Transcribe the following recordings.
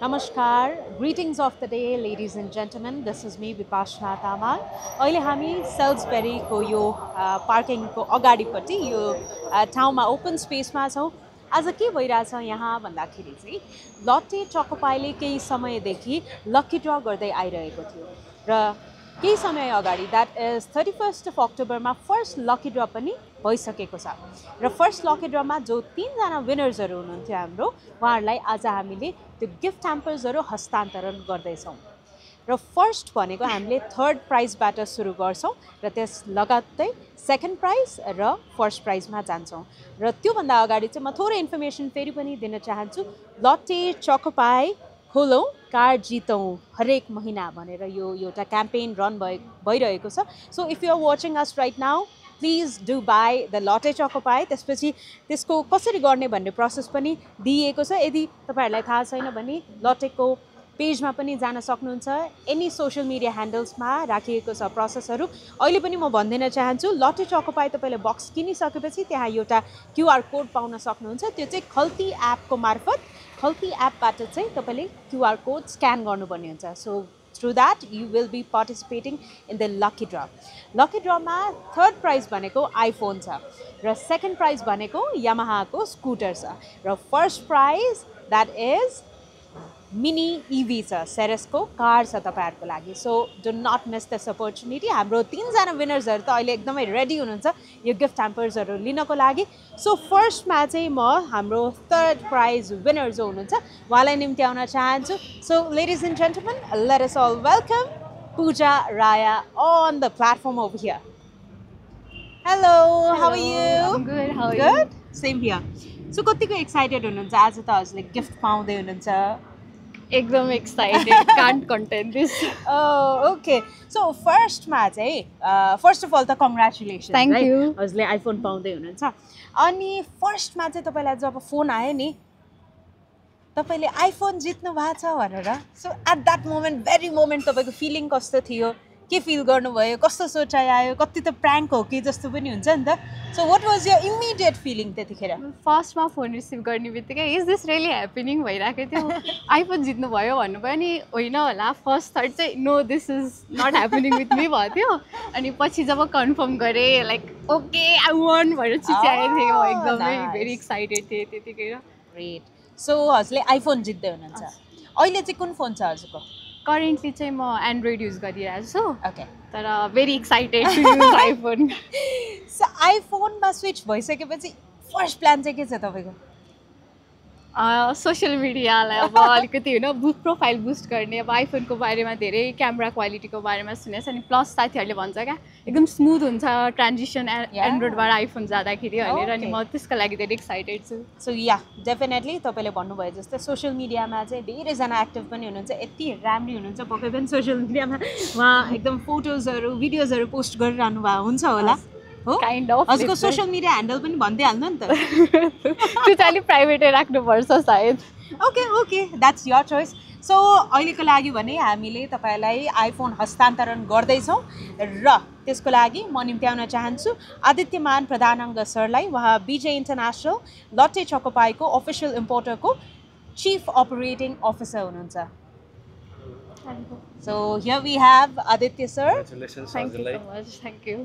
Namaskar, greetings of the day, ladies and gentlemen. This is me, Vipashna Tamal. अहिले हामी सेल्सबेरीको यो पार्किङको अगाडिपट्टि यो ठाउँमा ओपन स्पेसमा छौँ। आज के भइरहेछ यहाँ भन्दाखेरि चाहिँ लट्टे चोकोपाईले केही समयदेखि लकी ड्र गर्दै आइरहेको थियो र केही समय अगाडि द्याट इज 31st of अक्टोबरमा फर्स्ट लकी ड्र पनि भइसकेको छ र फर्स्ट लकी ड्रमा जो 3 जना विनर्सहरू हुनुहुन्थ्यो हाम्रो उहाँहरूलाई आज हामीले त्यो गिफ्ट ह्याम्पर्सहरू हस्तान्तरण गर्दैछौँ र फर्स्ट भनेको हामीले थर्ड प्राइजबाट सुरु गर्छौँ र त्यस लगत्तै सेकेन्ड प्राइज र फर्स्ट प्राइजमा जान्छौँ र त्योभन्दा अगाडि चाहिँ म थोरै इन्फर्मेसन फेरि पनि दिन चाहन्छु लट्टे चोकोपाई खोलौँ कार जितौँ हरेक महिना भनेर यो एउटा क्याम्पेन रन भइरहेको छ so if you are watching us right now please do buy the Lotte Choco Pie त्यसपछि त्यसको कसरी गर्ने भन्ने प्रोसेस पनि दिइएको छ यदि तपाईँहरूलाई थाहा छैन भने लट्टेको पेजमा पनि जान सक्नुहुन्छ एनी सोसियल मिडिया ह्यान्डल्समा राखिएको छ प्रोसेसहरू अहिले पनि म भनिदिन चाहन्छु लट्टे चोकोपाई तपाईँले बक्स किनिसकेपछि त्यहाँ एउटा क्युआर कोड पाउन सक्नुहुन्छ त्यो चाहिँ खल्ती एपको मार्फत खल्ती एपबाट चाहिँ तपाईँले क्युआर कोड स्क्यान गर्नुपर्ने हुन्छ so through that you will be participating in the lucky draw lucky ड्रमा थर्ड प्राइज भनेको आइफोन छ र सेकेन्ड प्राइज भनेको यामाहाको स्कुटर छ र first prize that is mini E V छ सेरेसको कार छ तपाईँहरूको लागि so do not miss this opportunity हाम्रो 3 जना विनर्सहरू त अहिले एकदमै रेडी हुनुहुन्छ यो गिफ्ट ह्याम्पर्सहरू लिनको लागि सो फर्स्टमा चाहिँ म हाम्रो थर्ड प्राइज विनर जो हुनुहुन्छ उहाँलाई निम्त्याउन चाहन्छु so ladies and gentlemen let us all welcome Pooja Raya on the platform over here hello how are you Good. How are you? Good same here so कतिको एक्साइटेड हुनुहुन्छ आज त हजुरले गिफ्ट पाउँदै हुनुहुन्छ एकदम excited. Can't contain this. Okay so फर्स्टमा चाहिँ फर्स्ट अफ अल त कङ्ग्रेचुलेसन Thank you. हजुरले आइफोन पाउँदै हुनुहुन्छ अनि फर्स्टमा चाहिँ तपाईँलाई जब फोन आयो नि तपाईँले आइफोन जित्नु भएको छ भनेर so at that moment very moment तपाईँको फिलिङ कस्तो थियो के फिल गर्नुभयो कस्तो सोचाइ आयो कति त प्र्याङ्क हो कि जस्तो पनि हुन्छ नि त so what was your immediate feeling त्यतिखेर फर्स्टमा फोन रिसिभ गर्ने बित्तिकै इज दिस रियली ह्यापनिङ भइरहेको थियो आइफोन जित्नुभयो भन्नुभयो नि होइन होला फर्स्ट थर्ड चाहिँ no this is not happening with me भयो थियो अनि पछि जब कन्फर्म गरेँ लाइक ओके आई वान भनेर चिच्याएको थिएँ म एकदमै nice. भेरी एक्साइटेड थिएँ त्यतिखेर ग्रेट सो हजुरले आइफोन जित्दै हुनुहुन्छ अहिले चाहिँ कुन फोन छ हजुरको करेन्टली चाहिँ म एन्ड्रोइड युज गरिरहेको छु ओके तर very excited to use iPhone so आइफोनमा स्विच भइसकेपछि फर्स्ट प्लान चाहिँ के छ तपाईँको सोसियल मिडियालाई अब अलिकति होइन प्रोफाइल बुस्ट गर्ने अब आइफोनको बारेमा धेरै क्यामेरा क्वालिटीको बारेमा सुनेको छ नि प्लस साथीहरूले भन्छ क्या एकदम स्मुथ हुन्छ ट्रान्जिसन एन्ड्रोइडबाट आइफोन जाँदाखेरि भनेर अनि म त्यसको लागि धेरै एक्साइटेड छु सो या डेफिनेटली तपाईँले भन्नुभयो जस्तै सोसियल मिडियामा चाहिँ धेरैजना एक्टिभ पनि हुनुहुन्छ यति राम्री हुनुहुन्छ पक्कै पनि सोसियल मिडियामा उहाँ एकदम फोटोजहरू भिडियोजहरू पोस्ट गरिरहनु भएको हुन्छ होला हो काइन्ड अफ हजुरको सोसियल मिडिया ह्यान्डल पनि भनिदिइहाल्नु नि त त्यो चाहिँ अलिक प्राइभेटै राख्नुपर्छ सायद okay okay that's your choice so अहिलेको लागि भने हामीले तपाईँलाई आइफोन हस्तान्तरण गर्दैछौँ र त्यसको लागि म निम्त्याउन चाहन्छु आदित्यमान प्रधानाङ्ग सरलाई उहाँ बिजे इन्टरनेसनल लट्टे चोकोपाईको अफिसियल इम्पोर्टरको चिफ अपरेटिङ अफिसर हुनुहुन्छ so here we have Aditya sir thank you so much thank you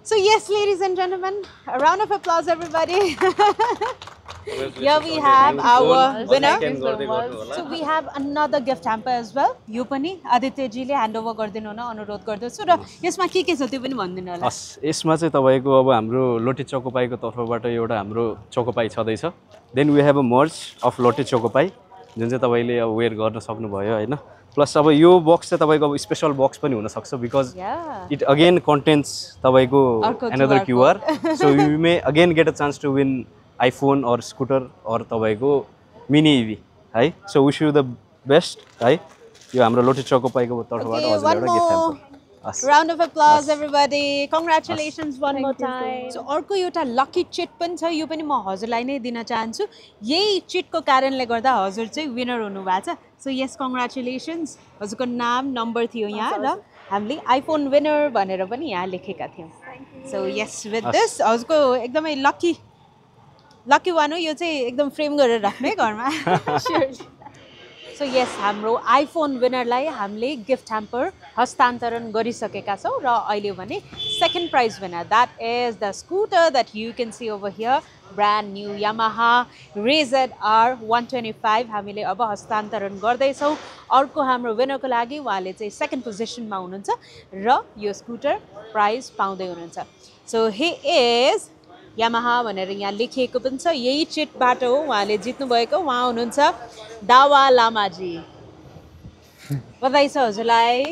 So yes, ladies and gentlemen, a round of applause, everybody. Here we have our winner. So we have another gift hamper as well. यो पनि आदित्य जीले handover गरिदिनु हुन अनुरोध गर्दछु र यसमा के छ त्यो पनि भनिदिनु होला हस् यसमा चाहिँ तपाईँको अब हाम्रो लोटे चोकोपाईको तर्फबाट एउटा हाम्रो चोकोपाई छँदैछ then we have a merge of Lotte Choco Pie जुन चाहिँ तपाईँले अब वेयर गर्न सक्नुभयो होइन प्लस अब यो बक्स चाहिँ तपाईँको अब स्पेसल बक्स पनि हुनसक्छ बिकज इट अगेन कन्टेन्ट्स तपाईँको another QR so you may again get a chance to win iPhone or scooter or तपाईँको मिनी इभी है so wish you the best है यो हाम्रो लोटे चोकोपाईको तर्फबाट हजुरलाई एउटा gift hamper Round of applause, everybody. Congratulations one more time. So अर्को एउटा लकी चिट पनि छ यो पनि म हजुरलाई नै दिन चाहन्छु यही चिटको कारणले गर्दा हजुर चाहिँ विनर हुनुभएको छ सो यस कङ्ग्रेचुलेसन्स हजुरको नाम नम्बर थियो यहाँ र हामीले आइफोन विनर भनेर पनि यहाँ लेखेका थियौँ सो यस विथ दिस हजुरको एकदमै लकी वान हो यो चाहिँ एकदम फ्रेम गरेर राख्ने घरमा सो यस हाम्रो आइफोन विनरलाई हामीले गिफ्ट ह्याम्पर हस्तान्तरण गरिसकेका छौँ र अहिले भने second prize winner that is the scooter that you can see over here brand new Yamaha RZR 125 हामीले अब हस्तान्तरण गर्दैछौँ अर्को हाम्रो विनरको लागि उहाँले चाहिँ सेकेन्ड पोजिसनमा हुनुहुन्छ र यो स्कुटर प्राइज पाउँदै हुनुहुन्छ सो ही इज यामाहा भनेर यहाँ लेखिएको पनि छ यही चिटबाट हो उहाँले जित्नुभएको उहाँ हुनुहुन्छ दावा लामाजी बधाई छ हजुरलाई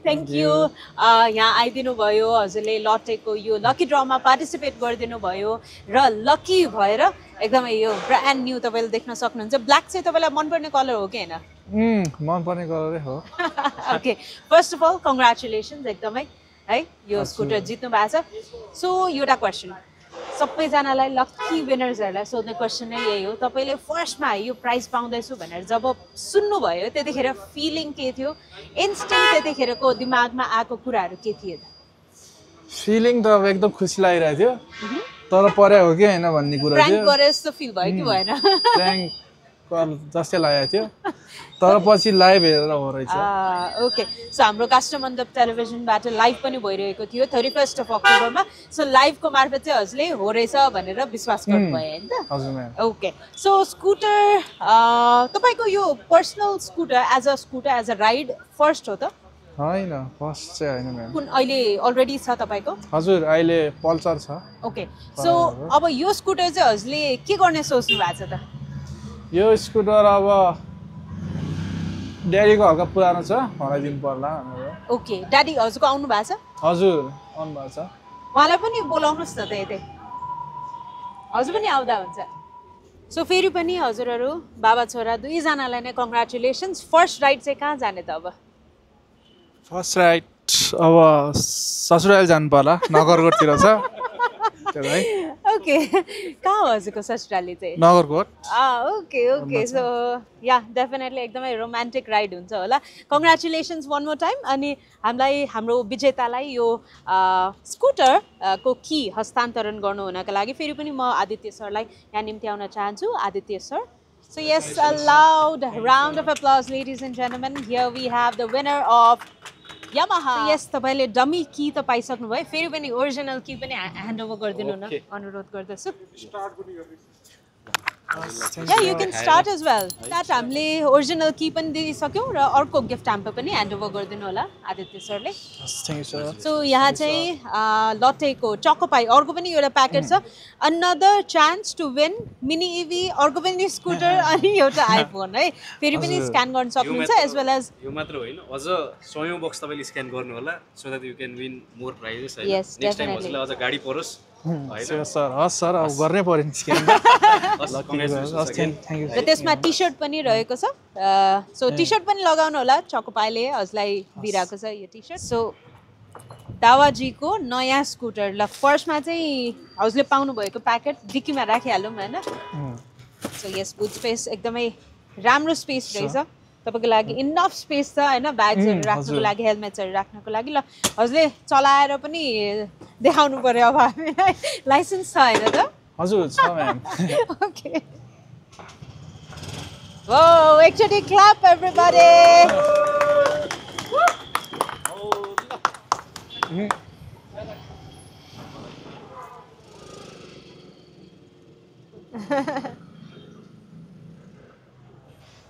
थ्याङ्क यू यहाँ आइदिनु भयो हजुरले लटेको यो लकी ड्रमा पार्टिसिपेट गरिदिनु भयो र लकी भएर एकदमै यो ब्रान्ड न्यू तपाईँले देख्न सक्नुहुन्छ ब्ल्याक चाहिँ तपाईँलाई मनपर्ने कलर हो कि होइन मनपर्ने कलरै हो okay first of all congratulations एकदमै है यो स्कुटर जित्नु भएको छ सो एउटा क्वेसन सबैजनालाई लकी विनर्सहरूलाई सोध्ने क्वेसन नै यही हो तपाईँले फर्स्टमा यो प्राइज पाउँदैछु भनेर जब सुन्नुभयो त्यतिखेर फिलिङ के थियो इन्स्टिङ त्यतिखेरको दिमागमा आएको कुराहरू के थिए त फिलिङ त अब एकदम खुसी लागिरहेको थियो तर परे हो कि होइन भन्ने कुरा प्राङ्क गरे जस्तो फिल भयो कि भएन प्राङ्क जस्तै लागेको थियो तर पछि लाइभ हेरेर हो रहेछ ओके सो हाम्रो काष्ठमण्डप टेलिभिजनबाट लाइभ पनि भइरहेको थियो 31 अक्टोबरमा सो लाइभको मार्फत चाहिँ हजुरले हो रहेछ भनेर विश्वास गर्नुभयो होइन त हजुर म्याम ओके सो स्कुटर तपाईँको यो personal scooter as a ride first हो त होइन फर्स्ट चाहिँ होइन म्याम कुन अहिले अलरेडी छ तपाईँको हजुर अहिले पल्सर छ ओके सो अब यो स्कुटर चाहिँ हजुरले के गर्ने सोच्नु भएको छ त यो स्कुटर अब ड्याडीको हल्का पुरानो छ हराइदिनु पर्ला भनेर ओके ड्याडी हजुरको आउनु भएको छ हजुर आउनु भएको छ उहाँलाई पनि बोलाउनुहोस् न त यतै हजुर पनि आउँदा हुन्छ सो फेरि पनि हजुरहरू बाबा छोरा दुईजनालाई नै कङ्ग्रेचुलेसन्स फर्स्ट राइड चाहिँ कहाँ जाने त अब फर्स्ट राइड अब ससुराली जानु पर्ला नगरकोटतिर छ ओके कहाँ हो हजुरको ससुराली चाहिँ नगरकोट ओके ओके सो या डेफिनेटली एकदमै रोमान्टिक राइड हुन्छ होला कङ्ग्रेचुलेसन्स वान मोर टाइम अनि हामीलाई हाम्रो विजेतालाई यो स्कुटर को की हस्तान्तरण गर्नु हुनका लागि फेरि पनि म आदित्य सरलाई यहाँ निम्ति आउन चाहन्छु Aditya sir So yes, a loud round of applause, ladies and gentlemen. Here we have the winner of Yamaha. So yes, तपाईले डमी की त पाइसक्नु भयो फेरि पनि ओरिजिनल की पनि ह्यान्ड ओभर गरिदिनु न अनुरोध गर्दछु Yeah, you can start as well. That हामीले ओरिजिनल की पनि दिइसक्यौँ र अर्को गिफ्ट ह्याम्पर पनि ह्यान्ड ओभर गरिदिनु होला आदित्य सरले सो यहाँ चाहिँ लटेको चकोपाई अर्को पनि एउटा प्याकेट छ another chance to win mini EV अर्को पनि स्कुटर अनि एउटा आइफोन है फेरि पनि स्क्यान गर्न सक्नुहुन्छ एज वेल एज यो मात्र होइन अझ 100औं बक्स तपाईले स्क्यान गर्नु होला so that you can win more prizes है नेक्स्ट टाइम हजुरलाई अझ गाडी परोस् सर हस् सर अब गर्नै पर्यो नि स्क्यान र त्यसमा टी सर्ट पनि रहेको छ सो टी सर्ट पनि लगाउनु होला चकोपाईले हजुरलाई दिइरहेको छ यो टी सर्ट सो दावाजीको नयाँ स्कुटर ल फर्स्टमा चाहिँ हजुरले पाउनुभएको प्याकेट डिक्कीमा राखिहालौँ होइन सो यस बुट स्पेस एकदमै राम्रो स्पेस रहेछ तपाईँको लागि इनफ स्पेस छ होइन ब्याग्सहरू राख्नुको लागि हेलमेट्सहरू राख्नुको लागि ल हजुरले चलाएर पनि देखाउनु पर्यो अब हामीलाई लाइसेन्स छ होइन त हजुर छ म्याम ओके वो एकचोटि clap everybody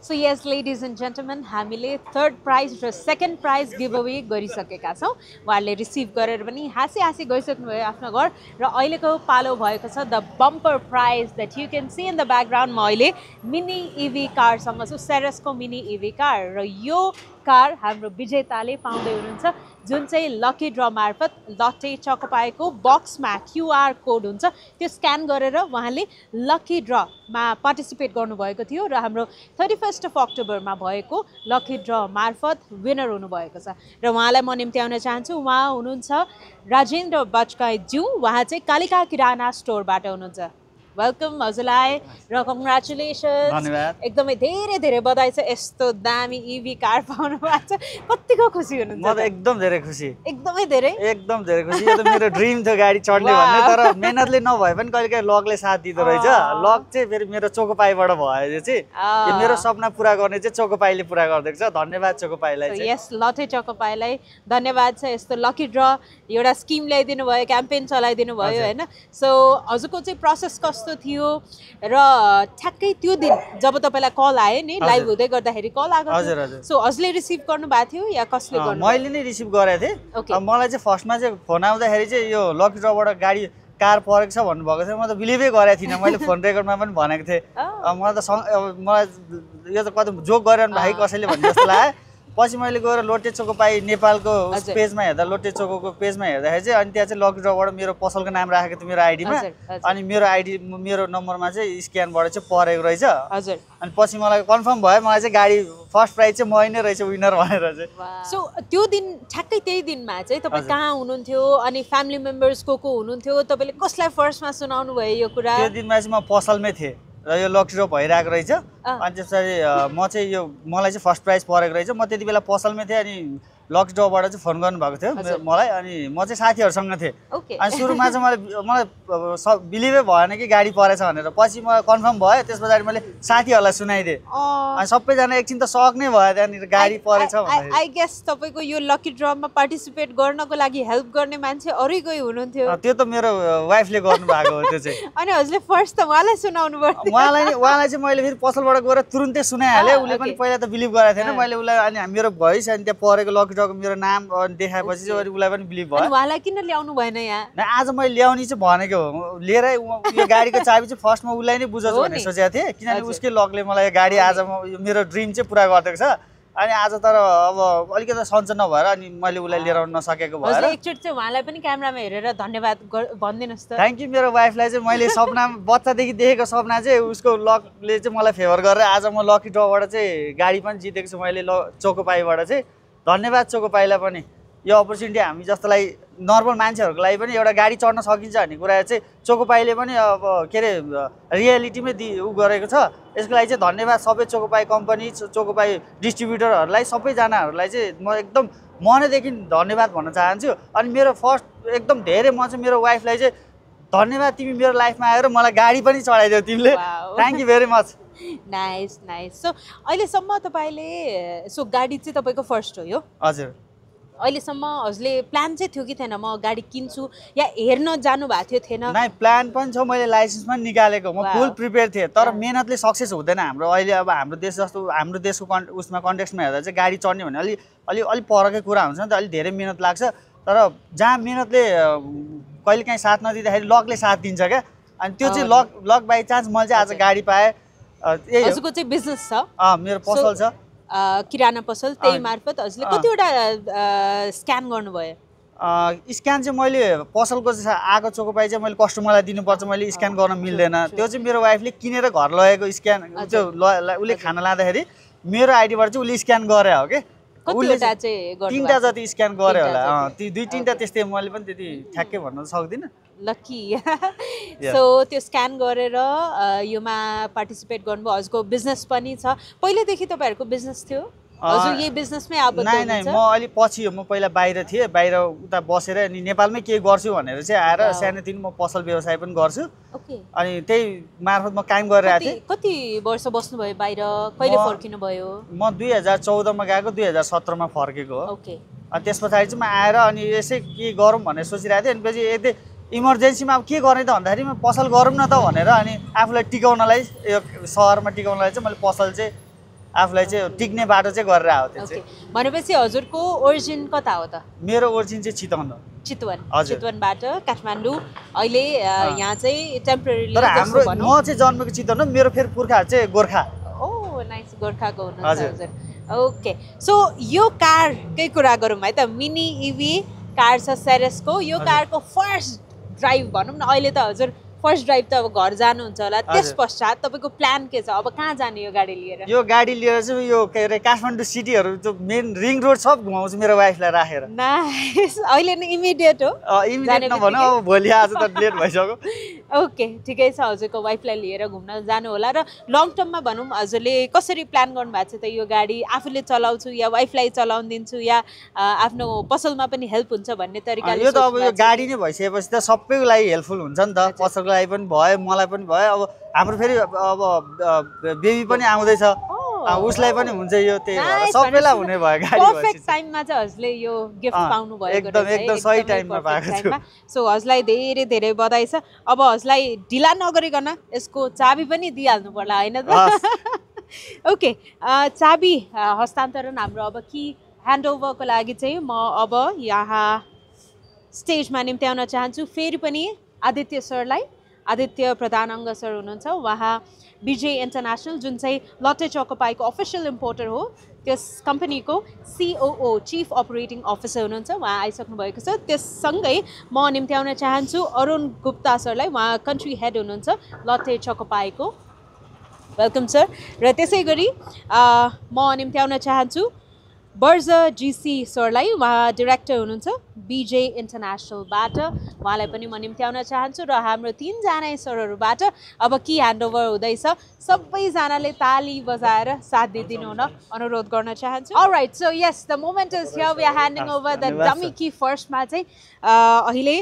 So yes, ladies and gentlemen, हामीले थर्ड प्राइज र सेकेन्ड प्राइज गिभ अवे गरिसकेका छौँ उहाँहरूले रिसिभ गरेर पनि हाँसी हाँसी गइसक्नुभयो आफ्नो घर र अहिलेको पालो भएको छ the bumper prize that you can see in the background म अहिले मिनी इभी कारसँग छु सेरसको मिनी इभी कार र यो कार हाम्रो विजेताले पाउँदै हुनुहुन्छ जुन चाहिँ लकी ड्र मार्फत लटे चकोपाईको बक्समा QR कोड हुन्छ त्यो स्क्यान गरेर उहाँले लकी ड्रमा पार्टिसिपेट गर्नुभएको थियो र हाम्रो 31 अक्टोबरमा भएको लकी ड्र मार्फत विनर हुनुभएको छ र उहाँलाई म निम्ति आउन चाहन्छु उहाँ हुनुहुन्छ राजेन्द्र बचकाई ज्यू उहाँ चाहिँ कालिका किराना स्टोरबाट हुनुहुन्छ वेलकम हजुरलाई र कङ्ग्रेचुलेसन्स धन्यवाद एकदमै धेरै धेरै बधाई छ यस्तो दामी इभी कार पाउनु भएको छ कतिको खुसी म हुनुहुन्छ त एकदम धेरै खुसी एकदमै धेरै खुसी यो त मेरो ड्रिम थियो गाडी चढ्ने भन्ने तर मेहनतले नभए पनि कहिलेकाहीँ लगले साथ दिँदो रहेछ लग चाहिँ फेरि मेरो चोकोपाईबाट भयो चाहिँ यो मेरो सपना पुरा गर्ने चाहिँ चोकोपाईले पुरा गरिदिएको छ धन्यवाद चोकोपाईलाई चाहिँ यस लटे चोकोपाईलाई धन्यवाद छ यस्तो लकी ड्र एउटा स्किम ल्याइदिनु भयो क्याम्पेन चलाइदिनु भयो होइन सो हजुरको चाहिँ प्रोसेस कस्तो थियो र ठ्याक्कै त्यो दिन जब तपाईँलाई कल आयो नि लाइभ हुँदै गर्दाखेरि कल आएको थियो सो हजुरले रिसिभ गर्नुभएको थियो या कसले गर्नु मैले नै रिसिभ गरेको थिएँ अब मलाई चाहिँ फर्स्टमा चाहिँ फोन आउँदाखेरि चाहिँ यो लकी ड्रबाट गाडी कार परेको छ भन्नुभएको थियो म त बिलिभै गरेको थिइनँ मैले फोन रेकर्डमा पनि भनेको थिएँ मलाई त मलाई यो त कति जोक गरेर भाइ कसैले भन्ने जस्तो लाग्यो पछि मैले गएर लोटे चोकोपाई नेपालको पेजमा हेर्दा लोटे चोकोको पेजमा हेर्दाखेरि चाहिँ अनि त्यहाँ चाहिँ लकी ड्रबाट मेरो पसलको नाम राखेको थियो मेरो आइडीमा अनि मेरो नम्बरमा चाहिँ स्क्यानबाट चाहिँ परेको रहेछ अनि पछि मलाई कन्फर्म भयो मलाई चाहिँ गाडी फर्स्ट प्राइज चाहिँ मै नै रहेछ विनर भनेर चाहिँ सो त्यो दिन ठ्याक्कै त्यही दिनमा चाहिँ तपाईँ कहाँ हुनुहुन्थ्यो अनि फ्यामिली मेम्बर्स को हुनुहुन्थ्यो तपाईँले कसलाई फर्स्टमा सुनाउनु भयो यो कुरा त्यो दिनमा चाहिँ म पसलमै थिएँ र यो लकी ड्र भइरहेको रहेछ अनि त्यसपछि म चाहिँ यो मलाई चाहिँ फर्स्ट प्राइज परेको रहेछ म त्यति बेला पसलमै थिएँ अनि लकी ड्रबाट चाहिँ फोन गर्नुभएको थियो मलाई अनि म चाहिँ साथीहरूसँग थिएँ अनि सुरुमा चाहिँ मलाई बिलिभै भएन कि गाडी परेछ भनेर पछि म कन्फर्म भयो त्यस पछाडि मैले साथीहरूलाई सुनाइदिएँ अनि सबैजना एकछिन त सक नै भयो त्यहाँनिर गाडी परेछ भनेर आई गेस तपाईँको यो लकी ड्रमा पार्टिसिपेट गर्नको लागि हेल्प गर्ने मान्छे अरू कोही हुनुहुन्थ्यो त्यो त मेरो वाइफले गर्नुभएको हो त्यो चाहिँ अनि हजुरले फर्स्ट त उहाँलाई सुनाउनु पर्यो उहाँलाई चाहिँ मैले फेरि पसलबाट गएर तुरुन्तै सुनाइहालेँ उसले पनि पहिला त बिलिभ गरेको थिएन मैले उसलाई अनि मेरो भइस अनि त्यहाँ परेको लकी मेरो नाम देखाएपछि चाहिँ उसलाई पनि बिलिभ भयो उहाँलाई किन ल्याउनु भएन यहाँ आज मैले ल्याउने चाहिँ भनेको हो लिएरै यो गाडीको चाबी चाहिँ फर्स्टमा उसलाई नै बुझाउँछु भनेर सोचेको थिएँ किनभने उसकै लगले मलाई गाडी आज मेरो ड्रिम चाहिँ पुरा गरिदिएको छ अनि आज तर अब अलिकति सन्चो नभएर अनि मैले उसलाई लिएर आउन नसकेको भएर एकचोटि चाहिँ उहाँलाई पनि क्यामेरामा हेरेर धन्यवाद भनिदिनुहोस् त थ्याङ्क यू मेरो वाइफलाई चाहिँ मैले सपना बच्चादेखि देखेको सपना चाहिँ उसको लकले चाहिँ मलाई फेभर गरेर आज म लकी ड्रबाट चाहिँ गाडी पनि जितेको छु मैले चोकोपाईबाट चाहिँ धन्यवाद चोकोपाईलाई पनि यो अपर्च्युनिटी हामी जस्तोलाई नर्मल मान्छेहरूको लागि पनि एउटा गाडी चढ्न सकिन्छ भन्ने कुरा चाहिँ चोकोपाईले पनि अब के अरे रियालिटीमै गरेको छ यसको लागि चाहिँ धन्यवाद सबै चोकोपाई कम्पनी चोकोपाई डिस्ट्रिब्युटरहरूलाई सबैजनाहरूलाई चाहिँ म एकदम मनैदेखि धन्यवाद भन्न चाहन्छु अनि मेरो फर्स्ट एकदम धेरै म चाहिँ मेरो वाइफलाई चाहिँ धन्यवाद तिमी मेरो लाइफमा आएर मलाई गाडी पनि चढाइदियौ तिमीले thank you very much nice nice so अहिलेसम्म तपाईँले सो गाडी चाहिँ तपाईँको फर्स्ट हो यो हजुर अहिलेसम्म हजुरले प्लान चाहिँ थियो कि थिएन म गाडी किन्छु या हेर्न जानु भएको थिएन नै प्लान पनि छ मैले लाइसेन्स पनि निकालेको म फुल प्रिपेयर थिएँ तर मेहनतले सक्सेस हुँदैन हाम्रो अहिले अब हाम्रो देश जस्तो हाम्रो देशको उसमा कन्टेक्स्टमा हेर्दा चाहिँ गाडी चढ्ने भने अलि परकै कुरा हुन्छ नि त अलिक धेरै मेहनत लाग्छ तर जहाँ मेहनतले कहिलेकाहीँ साथ नदिँदाखेरि लकले साथ दिन्छ क्या अनि त्यो चाहिँ लक बाई चान्स मैले चाहिँ आज गाडी पाएँ हजुरको चाहिँ बिजनेस छ मेरो पसल छ किराना पसल त्यही मार्फत हजुरले कतिवटा स्क्यान गर्नुभयो स्क्यान चाहिँ मैले पसलको चाहिँ आएको चोकोपाई चाहिँ मैले कस्टमरलाई दिनुपर्छ मैले स्क्यान गर्न मिल्दैन त्यो चाहिँ मेरो वाइफले किनेर घर लगेको स्क्यान उसले खाना लाँदाखेरि मेरो आइडीबाट चाहिँ उसले स्क्यान गरे हो कि तीनटा जति स्क्यान गरे होला ती दुई तीनटा त्यस्तै मैले पनि त्यति ठ्याक्कै भन्न सक्दिनँ लकी सो त्यो स्क्यान गरेर योमा पार्टिसिपेट गर्नुभयो हजुरको बिजनेस पनि छ पहिलेदेखि तपाईँहरूको बिजनेस थियो हजुर यही बिजनेसमै आबद्ध हुनुहुन्छ नाइ म अलि पछि हो म पहिला बाहिर थिएँ बाहिर उता बसेर अनि नेपालमै केही गर्छु भनेर चाहिँ आएर सानोतिनो म पसल व्यवसाय पनि गर्छु अनि त्यही मार्फत म काम गरिरहेको थिएँ कति वर्ष बस्नुभयो बाहिर कहिले फर्किनु भयो म 2014 मा गएको 2017 मा फर्केको हो अनि त्यस पछाडि चाहिँ म आएर अनि यसै के गरौँ भनेर सोचिरहेको थिएँ अनि पछि यदि इमर्जेन्सीमा अब के गर्ने त भन्दाखेरि म पसल गरौँ न त भनेर अनि आफूलाई टिकाउनलाई यो सहरमा टिकाउनलाई चाहिँ मैले पसल चाहिँ आफूलाई चाहिँ टिक्ने बाटो चाहिँ गरेर आएको थिएँ चाहिँ भनेपछि हजुरको ओरिजिन कता हो त मेरो ओरिजिन चाहिँ चितवन हो चितवनबाट काठमाडौँ अहिले यहाँ चाहिँ टेम्परेरी तर हाम्रो म चाहिँ जन्मेको चितवन हो मेरो फेरि पुर्खाहरू चाहिँ गोर्खा ओ नाइस गोर्खाको हुनुहुन्छ हजुर ओके सो यो कारकै कुरा गरौँ है त मिनी इभी कार छ सेरेसको यो कारको फर्स्ट ड्राइभ भनौँ न अहिले त हजुर फर्स्ट ड्राइभ त अब घर जानुहुन्छ होला त्यस पश्चात तपाईँको प्लान के छ अब कहाँ जाने यो गाडी लिएर यो गाडी लिएर चाहिँ यो के अरे काठमाडौँ सिटीहरू त्यो मेन रिङ रोड सब घुमाउँछु मेरो वाइफलाई राखेर नाइस अहिले नै इमिडिएट हो इमिडिएट नभनौँ अब भोलि आज त लेट भइसक्यो ओके ठिकै छ हजुरको वाइफलाई लिएर घुम्न जानु होला र लङ टर्ममा भनौँ हजुरले कसरी प्लान गर्नु भएको छ त यो गाडी आफूले चलाउँछु या वाइफलाई चलाउन दिन्छु या आफ्नो पसलमा पनि हेल्प हुन्छ भन्ने तरिकाले यो त अब यो गाडी नै भइसकेपछि त सबैको लागि हेल्पफुल हुन्छ नि त पसलको लागि पनि भयो मलाई पनि भयो अब हाम्रो फेरि अब बेबी पनि आउँदैछ उसलाई पनि हुन्छ यो त्यही भएर सबैलाई हुने भयो गाडी पर्फेक्ट टाइममा चाहिँ हजुरले यो गिफ्ट पाउनु भएको एकदम सही टाइममा पाएको छु सो हजुरलाई धेरै धेरै बधाई छ अब हजुरलाई ढिला नगरिकन यसको चाबी पनि दिइहाल्नु पर्ला होइन त ओके चाबी हस्तान्तरण हाम्रो अब कि ह्यान्डओभरको लागि चाहिँ म अब यहाँ स्टेजमा निम्त्याउन चाहन्छु फेरि पनि आदित्य सरलाई आदित्य प्रधानाङ्ग सर हुनुहुन्छ उहाँ विजय इन्टरनेसनल जुन चाहिँ लट्टे चोकोपाईको अफिसियल इम्पोर्टर हो त्यस कम्पनीको COO चिफ अपरेटिङ अफिसर हुनुहुन्छ उहाँ आइसक्नु भएको छ त्यससँगै म निम्त्याउन चाहन्छु अरुण गुप्ता सरलाई उहाँ कन्ट्री हेड हुनुहुन्छ लट्टे चोकोपाईको वेलकम सर र त्यसै गरी म निम्त्याउन चाहन्छु बर्ज GC सरलाई उहाँ डिरेक्टर हुनुहुन्छ BJ इन्टरनेसनलबाट उहाँलाई पनि म निम्त्याउन चाहन्छु र हाम्रो तीनजना सरहरूबाट अब कि ह्यान्डओभर हुँदैछ सबैजनाले ताली बजाएर साथ दिइदिनु हुन अनुरोध गर्न चाहन्छु alright so yes the moment is here we are handing over the dummy key फर्स्टमा चाहिँ अहिले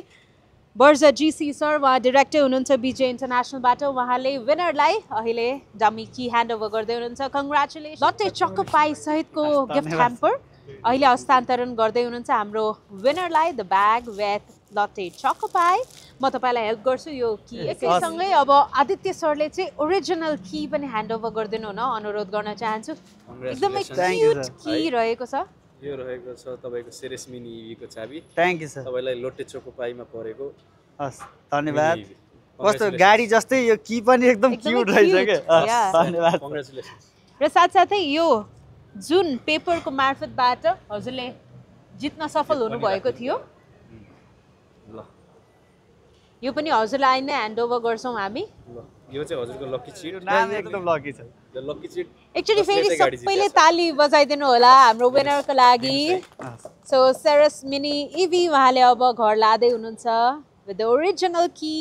बर्ज GC सर उहाँ डिरेक्टर हुनुहुन्छ BJ इन्टरनेसनलबाट उहाँले विनरलाई अहिले डमी की ह्यान्डओभर गर्दै हुनुहुन्छ कङ्ग्रेचुलेसन लट्टे चोकोपाई सहितको गिफ्ट ह्याम्पर अहिले हस्तान्तरण गर्दै हुनुहुन्छ हाम्रो विनरलाई द ब्याग विथ लट्टे चोकोपाई म तपाईँलाई हेल्प गर्छु यो की एकैसँगै अब आदित्य सरले चाहिँ ओरिजिनल की पनि ह्यान्डओभर गरिदिनु हुन अनुरोध गर्न चाहन्छु एकदमै क्युट की रहेको छ यो रहेको छ तपाईँको सेरेस मिनी इभीको चाबी थ्याङ्क यू सर तपाईँलाई लोटे चोकोपाईमा परेको हस् धन्यवाद कस्तो गाडी जस्तै यो की पनि एकदम क्युट रहेछ के धन्यवाद कङ्ग्रेचुलेसन र साथसाथै यो जुन पेपरको मार्फतबाट हजुरले जित्न सफल हुनुभएको थियो ल यो पनि हजुरलाई नै ह्यान्डओभर गर्छौँ हामी ल यो चाहिँ हजुरको लकी चिट नाम एकदम लकी छ द लकी चिट एक्चुअली फेरि सबैले ताली बजाइदिनु होला हाम्रो विनरको लागि सो सेरेस मिनी इभी उहाँले अब घर लाँदै हुनुहुन्छ with the original key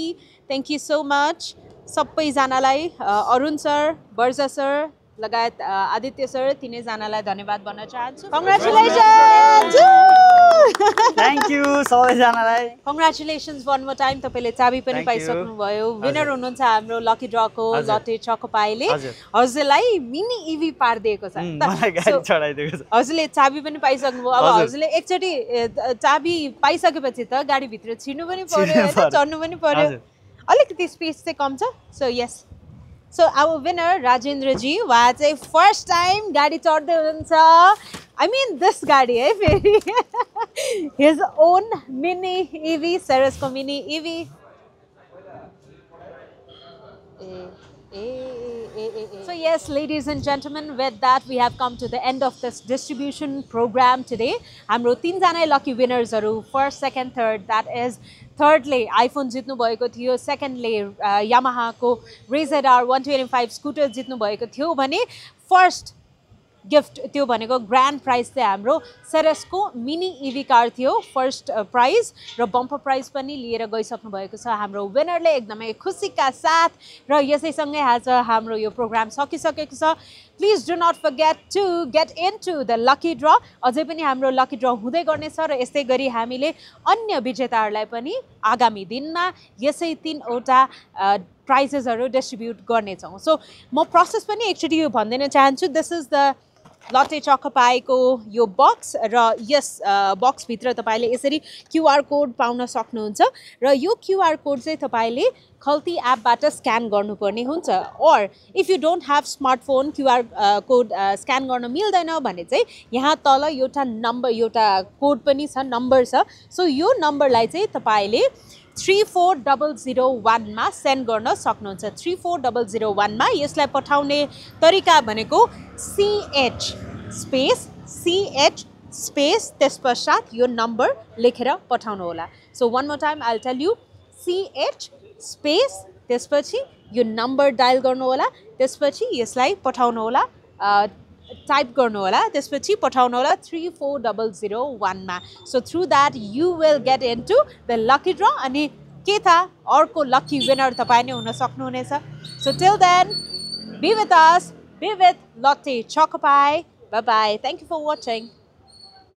thank you so much सबैजनालाई अरुण सर वर्ष सर लगायत आदित्य सर तिनैजनालाई धन्यवाद भन्न चाहन्छु कङ्ग्रेचुलेसन्स थ्याङ्क यू सबैजनालाई कङ्ग्रेचुलेसन्स वान मोर टाइम तपाईँले चाबी पनि पाइसक्नुभयो विनर हुनुहुन्छ हाम्रो लकी ड्रको लट्टे चोकोपाईले हजुरलाई मिनी इभी पारिदिएको छ हजुरले चाबी पनि पाइसक्नुभयो अब हजुरले एकचोटि चाबी पाइसकेपछि त गाडीभित्र छिर्नु पनि पर्यो होइन चढ्नु पनि पर्यो अलिकति स्पेस चाहिँ कम छ so yes so our winner Rajendraji उहाँ चाहिँ फर्स्ट टाइम गाडी चढ्दै हुनुहुन्छ आई मिन दिस गाडी है फेरि हिज ओन मिनी इभी सेरेसको mini E V So yes, ladies and gentlemen, with that we have come to the end of this distribution program today. हाम्रो तीनजना lucky winners हरु first, second, third. That is thirdly iPhone जित्नु भएको थियो, secondly Yamaha को RZR 125 scooter जित्नु भएको थियो भने first गिफ्ट त्यो भनेको ग्रान्ड प्राइज चाहिँ हाम्रो सेरेसको मिनी इभी कार थियो फर्स्ट प्राइज र बम्पर प्राइज पनि लिएर गइसक्नु भएको छ हाम्रो विनरले एकदमै खुसीका साथ र यसैसँगै आज हाम्रो यो प्रोग्राम सकिसकेको छ please do not forget to get into the lucky draw अझै पनि हाम्रो लकी ड्र हुँदै गर्नेछ र यस्तै गरी हामीले अन्य विजेताहरूलाई पनि आगामी दिनमा यसै 3वटा प्राइजेसहरू डिस्ट्रिब्युट गर्नेछौँ सो म प्रोसेस पनि एकचोटि यो भनिदिन चाहन्छु दिस इज द लट्टे चोकोपाईको यो बक्स र यस बक्सभित्र तपाईँले यसरी क्युआर कोड पाउन सक्नुहुन्छ र यो क्युआर कोड चाहिँ तपाईँले खल्ती एपबाट स्क्यान गर्नुपर्ने हुन्छ और if you don't have smartphone QR code scan गर्न मिल्दैन भने चाहिँ यहाँ तल एउटा नम्बर एउटा कोड पनि छ नम्बर छ सो यो नम्बरलाई चाहिँ तपाईँले 34001 मा सेन्ड गर्न सक्नुहुन्छ 34001 मा यसलाई पठाउने तरिका भनेको CH स्पेस त्यसपश्चात यो नम्बर लेखेर पठाउनु होला so one more time I'll tell you CH space त्यसपछि यो नम्बर डायल गर्नु होला त्यसपछि यसलाई पठाउनु होला टाइप गर्नु होला त्यसपछि पठाउनु होला 34001 मा so through that you will get into the lucky draw अनि के था अर्को लकी विनर तपाई नै हुन सक्नुहुनेछ so till then be with us be with Lotte Choco Pie bye bye thank you for watching